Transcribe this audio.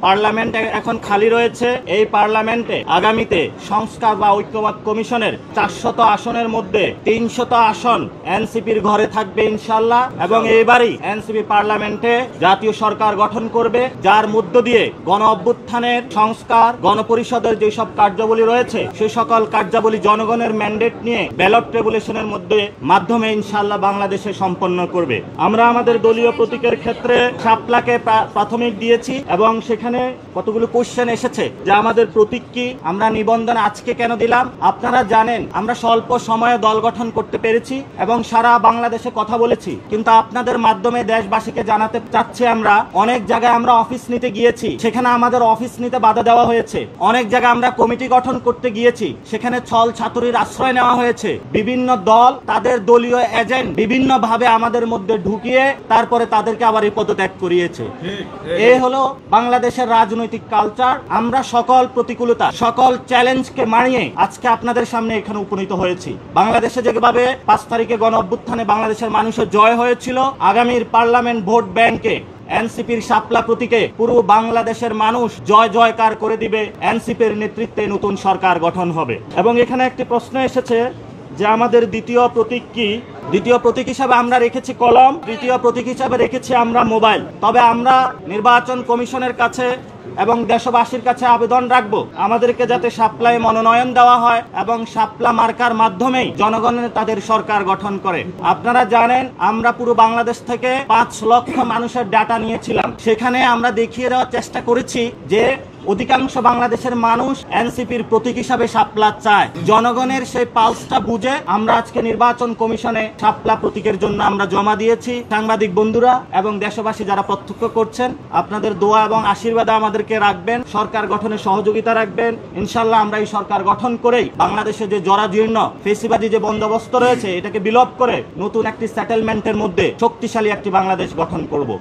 Parliament এখন খালি রয়েছে। এই পার্লামেন্টে আগামীতে সংস্কার বা ঐক্যমত কমিশনের 400 আসনের মধ্যে 300 আসন এনসিপির ঘরে থাকবে ইনশাআল্লাহ। এবং এইবারই এনসিপি পার্লামেন্টে জাতীয় সরকার গঠন করবে, যার মধ্য দিয়ে গণ অভ্যুত্থানের সংস্কার, গণপরিষদের যেসব কার্যাবলী রয়েছে সেই সকল কার্যাবলী জনগণের ম্যান্ডেট নিয়ে ব্যালট রেগুলেশনের মাধ্যমে ইনশাআল্লাহ বাংলাদেশে সম্পন্ন করবে। আমরা আমাদের দলীয় প্রতীকের ক্ষেত্রে শাপলাকে প্রাথমিক দিয়েছি এবং সেখানে কতগুলো কোশ্চেন এসেছে যে আমাদের প্রতীক কি, আমরা নিবন্ধন আজকে কেন দিলাম। আপনারা জানেন আমরা স্বল্প সময়ে দল গঠন করতে পেরেছি এবং সারা বাংলাদেশে কথা বলেছি, কিন্তু আপনাদের মাধ্যমে দেশবাসীকে জানাতে চাচ্ছি আমরা অনেক জায়গায় আমরা অফিস নিতে গিয়েছি, সেখানে আমাদের অফিস নিতে বাধা দেওয়া হয়েছে। অনেক জায়গায় আমরা কমিটি গঠন করতে গিয়েছি, সেখানে ছল ছাতুরির আশ্রয় নেওয়া হয়েছে। বিভিন্ন দল তাদের দলীয় এজেন্ট বিভিন্ন ভাবে আমাদের মধ্যে ঢুকিয়ে তারপরে তাদেরকে আবার এই পদত্যাগ করিয়েছে। এই হলো বাংলাদেশের রাজনৈতিক কালচার। আমরা সকল প্রতিকূলতা, সকল চ্যালেঞ্জকে মানিয়ে আজকে আপনাদের সামনে এখানে উপনীত হয়েছি। বাংলাদেশে যেভাবে 5 তারিখে গণ অভ্যুত্থানে বাংলাদেশের মানুষের জয় হয়েছিল, আগামীর পার্লামেন্ট ভোট ব্যাংকে এনসিপির শাপলা প্রতীকে পুরো বাংলাদেশের মানুষ জয় জয়কার করে দিবে। এনসিপির নেতৃত্বে নতুন সরকার গঠন হবে। এবং এখানে একটি প্রশ্ন এসেছে যে আমাদের দ্বিতীয় প্রতীক কি। দ্বিতীয় প্রতীক হিসাবে আমরা রেখেছি কলম, তৃতীয় প্রতীক হিসাবে রেখেছি আমরা মোবাইল। তবে আমরা নির্বাচন কমিশনের কাছে এবং দেশবাসীর কাছে আবেদন রাখবো আমাদেরকে যাতে শাপলায় মনোনয়ন দেওয়া হয় এবং শাপলা মার্কার মাধ্যমেই জনগণের তাদের সরকার গঠন করে। আপনারা জানেন আমরা পুরো বাংলাদেশ থেকে 5 লক্ষ মানুষের ডাটা নিয়েছিলাম, সেখানে আমরা দেখিয়ে দেওয়ার চেষ্টা করেছি যে অধিকাংশ বাংলাদেশের মানুষ এনসিপির প্রতীক হিসাবে শাপলা চায়। জনগণের সেই পালসটা বুঝে আমরা আজকে নির্বাচন কমিশনে শাপলা প্রতীকের জন্য আমরা জমা দিয়েছি। সাংবাদিক বন্ধুরা এবং দেশবাসী যারা প্রত্যক্ষ করছেন, আপনাদের দোয়া এবং আশীর্বাদে আমাদেরকে রাখবেন, সরকার গঠনে সহযোগিতা রাখবেন। ইনশাল্লাহ আমরা এই সরকার গঠন করেই বাংলাদেশে যে জরাজীর্ণ ফেসিবাদী যে বন্দোবস্ত রয়েছে এটাকে বিলোপ করে নতুন একটি সেটেলমেন্টের মধ্যে শক্তিশালী একটি বাংলাদেশ গঠন করব।